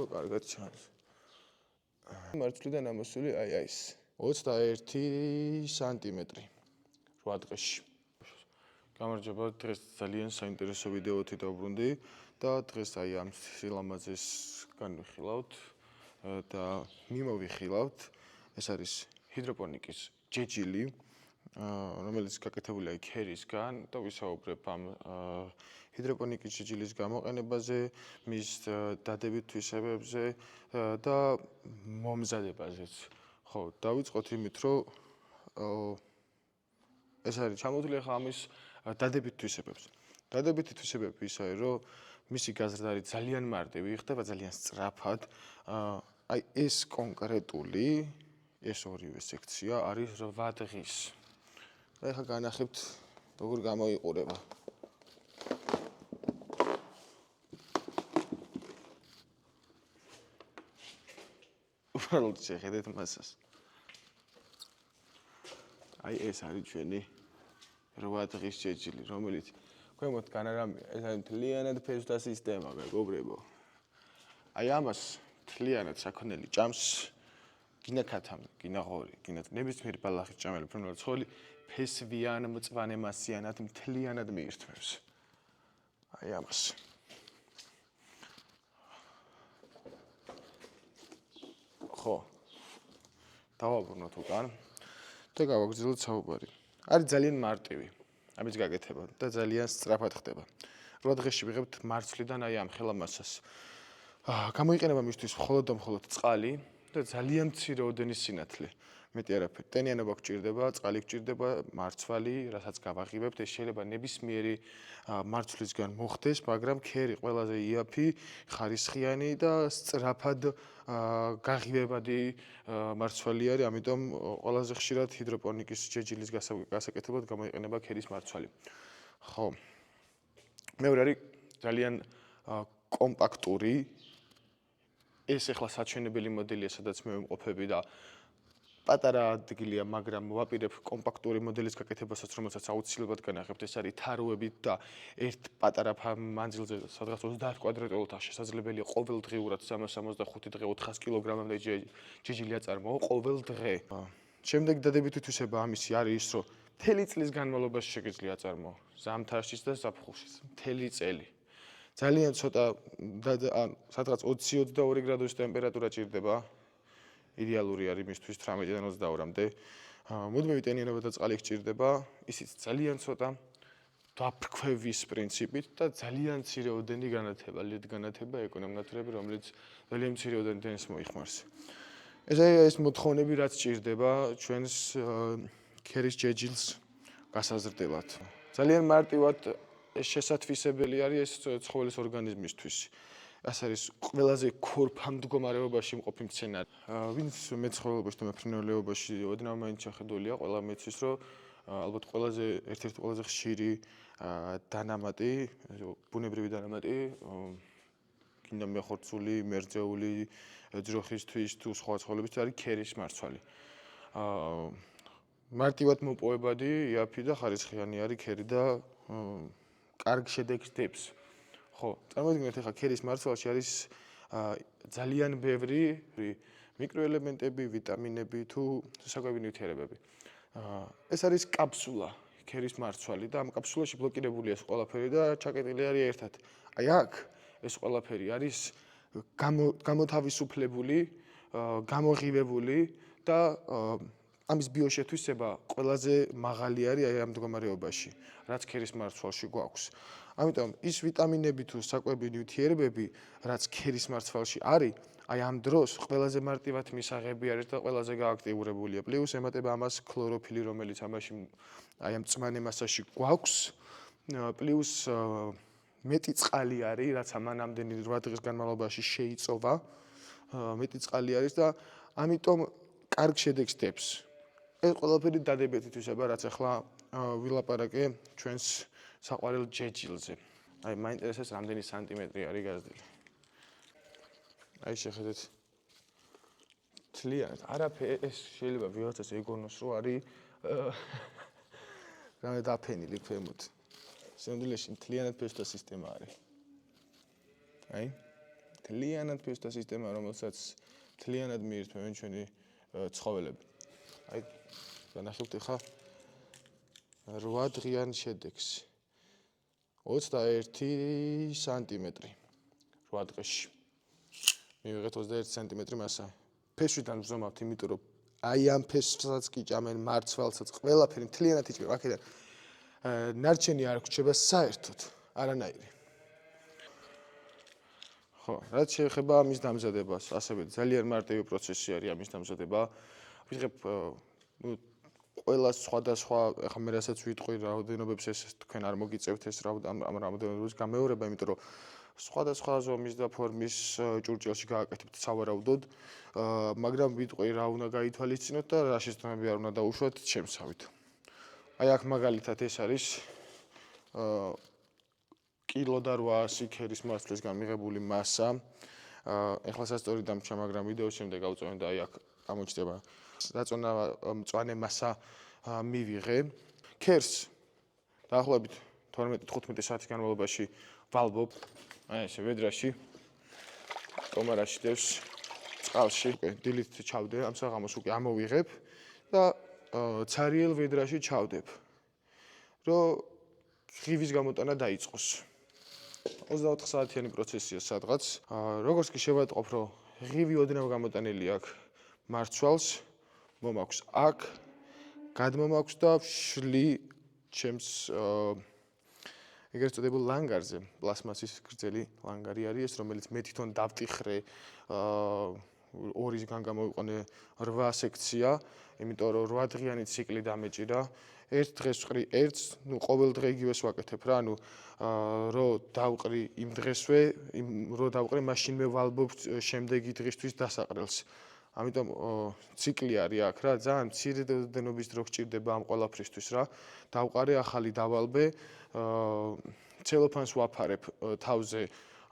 კარგად ჩანს. მარცვლიდან ამოსული აი ეს 21 სანტიმეტრი 8 დღეში. გამარჯობა, დღეს ძალიან საინტერესო ვიდეოთი დავბრუნდი და დღეს აი ამ სილამაზეს განვიხილავთ და მიმოვიხილავთ. ეს არის ჰიდროპონიკის ჯეჯილი, რომელიც გაკეთებულია ქერისგან და ვისაუბრებ ამ ჰიდროპონიკის ჯეჯილის გამოყენებაზე, მის დადებით თვისებებზე და მომზადებაზეც. ხო, დავიწყოთ იმით, რომ ეს არის ჩამოთვლილი ახლა ამის დადებით თვისებებზე. დადებითი თვისებები ისაა, რომ მისი გაზრდა არის ძალიან მარტივი, ხდება ძალიან სწრაფად. აი ეს კონკრეტული, ეს ორივე სექცია არის 8 დღის. და ახლა განახებთ, როგორ გამოიყურება. უბრალოდ შეხედეთ მასას. აი ეს არის ჩვენი 8 დღის ჯეჯილი, რომელიც ქვემოთ განარამია, ეს არის მთლიანად ფესვთა სისტემა, მეგობრებო. აი ამას მთლიანად საქონელი ჭამს, გინა ქათამი, გინა ღორი, გინა ნებისმიერი ბალახის ჭამელი, რომელიც ცხოველი ფესვიან მწვანე მასიანად მთლიანად მიირთმევს. აი ამას. ხო. დავაბრუნოთ უკან და გავაგრძელოთ საუბარი. არის ძალიან მარტივი ამის გაკეთება და ძალიან სწრაფად ხდება. 8 დღეში ვიღებთ მარცვლიდან აი ამ ხელამასას. გამოიყენება მისთვის მხოლოდ და მხოლოდ წყალი და ძალიან მცირე ოდენის სინათლე. მეტი არაფერი. ტენიანობა გჭირდება, წყალი გჭირდება, მარცვალი, რასაც გავაღებებთ, ეს შეიძლება ნებისმიერი მარცვლისგან მოხდეს, მაგრამ ქერი ყველაზე იაფი, ხარისხიანი და სწრაფად გაღივებადი მარცვალი არის, ამიტომ ყველაზე ხშირად ჰიდროპონიკის ჯეჯილის გასაკეთებლად გამოიყენება ქერის მარცვალი. ხო. მეორე არის ძალიან კომპაქტური. ეს ახლა საჩვენებელი მოდელია, სადაც მე ვიმყოფები და პატარა ადგილია, მაგრამ ვაპირებ კომპაქტური მოდელის გაკეთებასაც, რომელსაც აუცილებლად განახებთ. ეს არის თაროებით და ერთ პატარა მანძილზე, სადღაც 30 კვადრატულ ოთახში შესაძლებელია ყოველდღიურად 365 დღე 400 კილოგრამამდე ჯეჯილი აწარმოო ყოველ დღე. შემდეგ დადებითი თვისება ამისი არის ის, რომ მთელი წლის განმავლობაში შეგიძლია აწარმოო ზამთარშიც და ზაფხულშიც, მთელი წელი. ძალიან ცოტა სადღაც 20-22 გრადუსის ტემპერატურა ჭირდება. იდეალური არის მისთვის 18-დან 22-მდე. მუდმივი ტენიანობა და წყალი გჭირდება, ისიც ძალიან ცოტა დაფრქვევის პრინციპით და ძალიან მცირე ოდენი განათება, ლედ-განათება, ეკონომნათურები, რომელიც ძალიან მცირე ოდენი ტენს მოიხმარს. ეს მოთხოვნები რაც ჭირდება ჩვენს ქერის ჯეჯილს გასაზრდელად. ძალიან მარტივად ეს შესათვისებელი არის ეს ცხოველის ორგანიზმისთვის. ეს არის ყველაზე ქორფა მდგომარეობაში მყოფი მცენარე. ვინც მეცხოველეობაში და მეფრინველეობაში ოდნავ მაინც შეხედულია, ყველა მეცის, რომ ალბათ ერთ-ერთი ყველაზე ხშირი დანამატი, ბუნებრივი დანამატი, გინდა მეხორცული, მერძეული, ძროხისთვის თუ სხვა ცხოველებისთვის არის ქერის მარცვალი. მარტივად მოპოვებადი, იაფი და ხარისხიანი არის ქერი და კარგ შედეგს დებს. ხო, წარმოიდგინეთ ახლა ქერის მარცვალში არის ძალიან ბევრი მიკროელემენტები, ვიტამინები თუ საკვები ნივთიერებები. ეს არის კაფსულა, ქერის მარცვალი და ამ კაფსულაში ბლოკირებულია ეს ყველაფერი და ჩაკეტილი არის ერთად. აი აქ ეს ყველაფერი არის გამოთავისუფლებული, გამოღივებული და ამის ბიოშეთვისება ყველაზე მაღალი არის აი ამ მდგომარეობაში, რაც ქერის მარცვალში გვაქვს. ამიტომ ის ვიტამინები თუ საკვები ნივთიერებები, რაც ქერის მარცვალში არის, აი ამ დროს ყველაზე მარტივად მისაღები არის და ყველაზე გააქტიურებულია. პლუს ემატება ამას ქლოროფილი, რომელიც ამაში აი ამ მწვანე მასაში გვაქვს, პლუს მეტი წყალი არის, რაც ამანამდენი 8 დღის განმავლობაში შეიწოვა, მეტი წყალი არის და ამიტომ კარგ შედეგს დებს. ეს ყველაფერი დადებითი თვისება, რაც ახლა ვილაპარაკე ჩვენს საყვარელ ჯეჯილზე. აი მაინტერესებს რამდენი სანტიმეტრი არის გაზრდილი. აი შეხედეთ. თლიანად არაფერი ეს შეიძლება ვიღაცას ეგონოს, რომ არის რამე დაფენილი ქვემოთ. სინამდვილეში მთლიანად ფესვთა სისტემა არის. აი მთლიანად ფესვთა სისტემა, რომელსაც მთლიანად მიირთმევენ ჩვენი ცხოველები. აი, განახილეთ ახლა 8 დღიან შედეგს. 21 სანტიმეტრი 8 დღეში. მივიღეთ 21 სანტიმეტრი მასა. ფესვიდან ვზომავთ, იმიტომ რომ აი ამ ფესვსაც კი ჭამენ, მარცვალსაც, ყველაფერი მთლიანად იჭმება. აქედან ნარჩენი არ გრჩება საერთოდ, არანაირი. ხო, რაც შეეხება ამის დამზადებას, ასევე ძალიან მარტივი პროცესი არის ამის დამზადება. ვიღებ ყველა სხვადასხვა, ახლა მე რასაც ვიტყვი რაოდენობებს ეს თქვენ არ მოგიწევთ ეს ამ რაოდენობების გამეორება, იმიტომ რომ სხვადასხვა ზომის და ფორმის ჭურჭელში გააკეთებთ სავარაუდოდ, მაგრამ ვიტყვი რა უნდა გაითვალისწინოთ და რა შეცდომები არ უნდა დაუშვათ შემსავით. აი აქ მაგალითად ეს არის კილო და 800 ქერის მასლისგან მიღებული მასა. ეხლა სასწორი დამრჩა, მაგრამ ვიდეოს შემდეგ გავწევენ და აი აქ გამოჩნდება რაწონა მწვანე მასა მივიღე. ქერს დაახლოებით 12-15 საათის განმავლობაში ვალბობ. აი ესე ვედრაში, კომარაში დევს, წყალში, დილით ჩავდე, ამ საღამოს უკვე ამოვიღებ და ცარიელ ვედრაში ჩავდებ, რომ ღივის გამოტანა დაიწყოს. 24 საათიანი პროცესია სადღაც. როგორც კი შევატყობ, რომ ღივი ოდნავ გამოტანილი აქვს მარცვალს, მომაქვს აქ, გადმომაქვს და ვშლი ჩემს ეგრეთ წოდებულ ლანგარზე, პლასმასის გრძელი ლანგარი არის ეს, რომელიც მე თვითონ დავტიხრე 2-ისგან გამოვიყვანე 8 სექცია, იმიტომ რომ 8 დღიანი ციკლი დამეჭირა. ერთ დღეს ვყრი ერთს, ყოველ დღე იგივეს ვაკეთებ რა, რო დავყრი იმ დღესვე, რო დავყრი მაშინვე ვალბობ შემდეგი დღისთვის დასაყრელს. ამიტომ ციკლი არის აქ რა, ძალიან მცირე დენობის დრო გჭირდება ამ ყველაფრისთვის რა. დავყარე, ახალი დავალბე, ცელოფანს ვაფარებ თავზე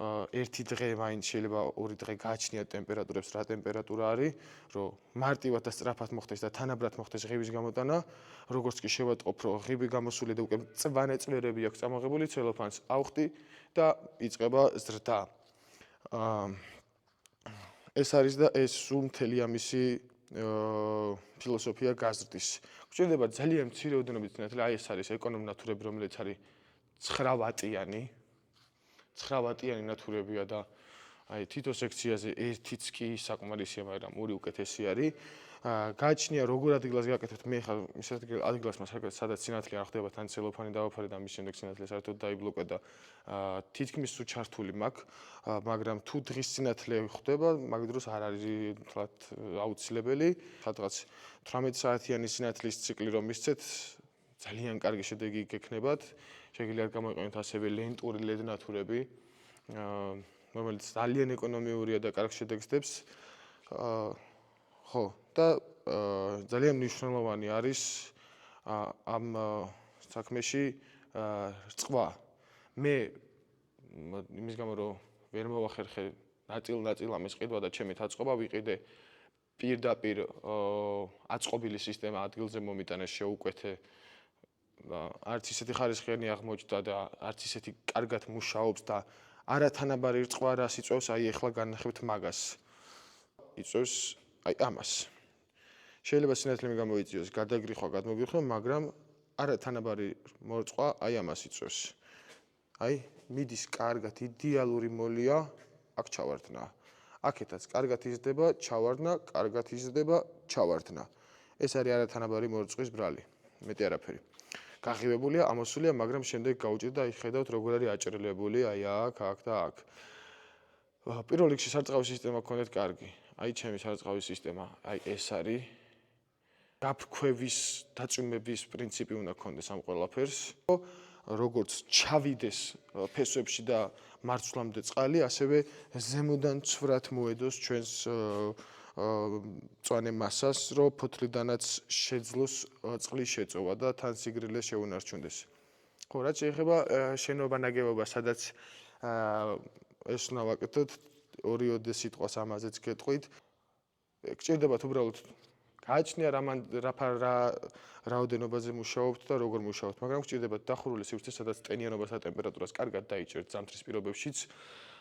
ერთი დღე მაინც შეიძლება 2 დღე გააჩნიათ ტემპერატურებს, რა ტემპერატურა არის, რომ მარტივად და სწრაფად მოხდეს და თანაბრად მოხდეს ღივის გამოტანა. როგორც კი შევატყობ, რომ ღივი გამოსული და უკვე მწვანე წვერები აქვს წამოღებული, ცელოფანს ავხდი და იწყება ზრდა. ეს არის და ეს სულ მთელი ამისი ფილოსოფია გაზრდის. გვჭირდება ძალიან მცირე ოდენობის სინათლე, აი ეს არის ეკონომ ნათურები, რომელიც არის 9 ვატიანი. 9 ვატიანი ნათურებია და აი თითო სექციაზე ერთიც კი საკმარისია, მაგრამ ორი უკეთესი არის. გააჩნია როგორ ადგილას გააკეთებთ, მე ხა ისეთ ადგილას მასაკეთებ, სადაც სინათლე არ ხდება, თან ცელოფანი დავაფარე და ამის შემდეგ სინათლე საერთოდ დაიბლოკა და თითქმის სულ ჩართული მაქვს, მაგრამ თუ დღის სინათლე ხდება, მაგ დროს არ არის თლათ აუცილებელი. სადღაც 18 საათიანი სინათლის ციკლი რომ მისცეთ, ძალიან კარგი შედეგი გექნებათ. შეგიძლიათ გამოიყენოთ ასევე ლენტური LED ნათურები, რომელიც ძალიან ეკონომიურია და კარგ შედეგს დებს. ხო, და ძალიან მნიშვნელოვანი არის ამ საქმეში რწყვა. მე იმის გამო რომ ვერ მოვახერხე ნაწილ ამის ყიდვა და ჩემი დაწყობა ვიყიდე პირდაპირ აწყობილი სისტემა ადგილზე მომიტანეს შეუკვეთე. არც ისეთი ხარისხიანი აღმოჩნდა და არც ისეთი კარგად მუშაობს და არათანაბარი რწყვა რას იწვევს, აი ეხლა განახებთ მაგას. იწვევს აი ამას. შეიძლება სინათლე გამოიწვიოს გადაგრიხვა, გადმოგრიხვა, მაგრამ არათანაბარი მორწყვა აი ამას იწვევს. აი, მიდის კარგად, იდეალური მოლია, აქ ჩავარდნა. აქეთაც კარგად იზრდება, ჩავარდნა, კარგად იზრდება, ჩავარდნა. ეს არის არათანაბარი მორწყვის ბრალი, მეტი არაფერი. გაღივებულია, ამოსულია, მაგრამ შემდეგ გაუჭირდა, აი ხედავთ როგორ არის აჭრილებული, აი აქ და აქ. პირველ რიგში სარწყავი სისტემა გქონდეთ კარგი. აი ჩემი სარწყავი სისტემა, აი ეს არის. გაფრქვევის, დაწვიმების პრინციპი უნდა გქონდეს ამ ყველაფერს. როგორც ჩავიდეს ფესვებში და მარცვლამდე წყალი, ასევე ზემოდან ცვრად მოედოს ჩვენს მწვანე მასას, რომ ფოთლიდანაც შეძლოს წყლის შეწოვა და თან სიგრილე შეუნარჩუნდეს. ხო, რაც შეეხება შენობა-ნაგებობა, სადაც ეს უნდა ვაკეთოთ, ორიოდე სიტყვას ამაზეც გეტყვით. გჭირდებათ უბრალოდ გააჩნია რა რაოდენობაზე მუშაობთ და როგორ მუშაობთ, მაგრამ გჭირდებათ დახურული სივრცე, სადაც ტენიანობას და ტემპერატურას კარგად დაიჭერთ ზამთრის პირობებშიც.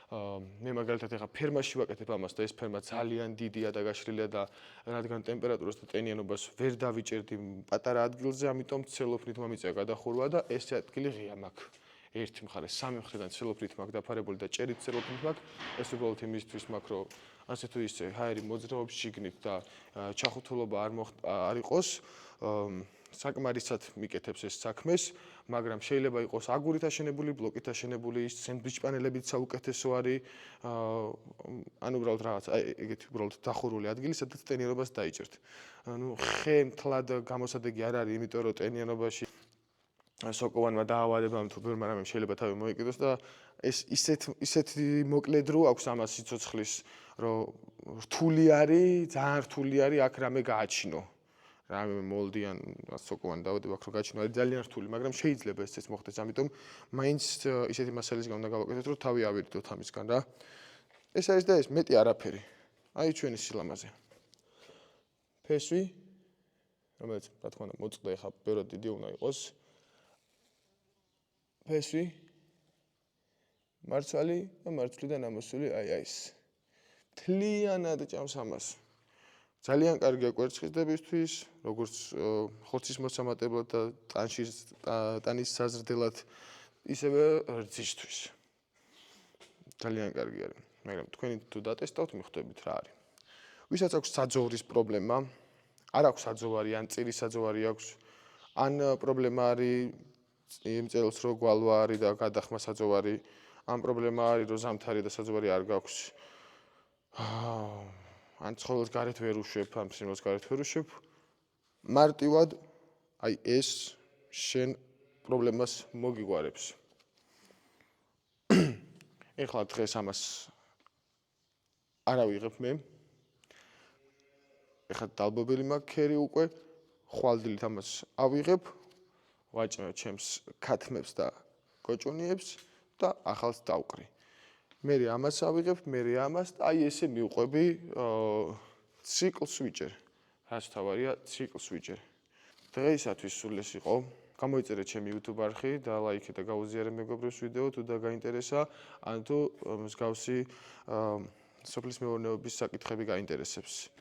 მე მაგალითად ეხა ფერმაში ვაკეთებ ამას და ეს ფერმა ძალიან დიდია და გაშლილია და რადგან ტემპერატურას და ტენიანობას ვერ დავიჭერდი პატარა ადგილზე, ამიტომ ცელოფნით მომიწია გადახურვა და ეს ადგილი ღია მაქვს. ერთი მხარე, სამი მხრიდან ცელოფნით მაქვს დაფარებული და ჭერით ცელოფნით მაქვს. ეს უბრალოდ იმისთვის მაქვს, რომ ასე თუ ისე ჰაერი მოძრაობს შიგნით და ჩახუთულობა არ იყოს. საკმარისად მიკეთებს ეს საქმეს, მაგრამ შეიძლება იყოს აგურით აშენებული, ბლოკით აშენებული, სენდვიჩ პანელებიც საუკეთესო არის. ანუ უბრალოდ რაღაც ეგეთი უბრალოდ დახურული ადგილი, სადაც ტენიანობას დაიჭერთ. ანუ ხე მთლად გამოსადეგი არ არის, იმიტომ რომ ტენიანობაში სოკოვანმა დაავადებამ თუ ბევრმა რამემ შეიძლება თავი მოიკიდოს და ეს ისეთი მოკლე დრო აქვს ამას სიცოცხლის, რომ რთული არის, ძალიან რთული არის აქ რამე გააჩინო. რამე მოლდიან სოკოვანი დაავადება აქ რო გაჩინო არის ძალიან რთული, მაგრამ შეიძლება ესეც მოხდეს, ამიტომ მაინც ისეთი მასალისგან უნდა გავაკეთოთ, რომ თავი ავირიდოთ ამისგან რა. ეს არის და ეს მეტი არაფერი. აი ჩვენი სილამაზე. ფესვი, რომელიც რა თქმა უნდა მოწყდა ეხა ბევრად დიდი უნდა იყოს. ფესვი, მარცვალი და მარცვლიდან ამოსული აი ეს. მთლიანად ჭამს ამას. ძალიან კარგია კვერცხისდებისთვის, როგორც ხორცის მოსამატებლად და ტანის საზრდელად, ისევე რძისთვის. ძალიან კარგი არის, მაგრამ თქვენი თუ დატესტავთ, მიხვდებით რა არის. ვისაც აქვს საძოვრის პრობლემა, არ აქვს საძოვარი, ან წირის საძოვარი აქვს, ან პრობლემა არის იმ წელს რო გვალვა არის და გადახმა საძოვარი, ან პრობლემა არის რომ ზამთარი და საძოვარი არ გაქვს. ან ცხოველს გარეთ ვერ უშვებ, ან ფრინველს გარეთ ვერ უშვებ, მარტივად აი ეს შენ პრობლემას მოგიგვარებს. ეხლა დღეს ამას არ ავიღებ მე. ეხლა დალბობილი მაქვს ქერი უკვე, ხვალდილით ამას ავიღებ, ვაჭმევ ჩემს ქათმებს და კოჭუნიებს და ახალს დავკრი. მე ამას ავიღებ, მე ამას და აი ესე მივყვები ციკლს ვიჭერ. რაც თავარია, ციკლს ვიჭერ. დღეისათვის სულ ეს იყო. გამოიწერეთ ჩემი YouTube არხი და ლაიქეთ და გაუზიარეთ მეგობრებს ვიდეო თუ და გაინტერესა, ან თუ მსგავსი სოფლის მეურნეობის საკითხები გაინტერესებს.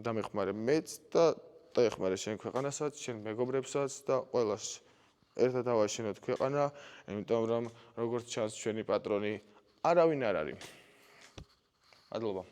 დამეხმარე მეც და დაეხმარე შენ ქვეყანასაც, შენ მეგობრებსაც და ყველას. ერთად ავაშენოთ ქვეყანა, იმიტომ რომ როგორც ჩანს ჩვენი პატრონი არავინ არ არის. მადლობა.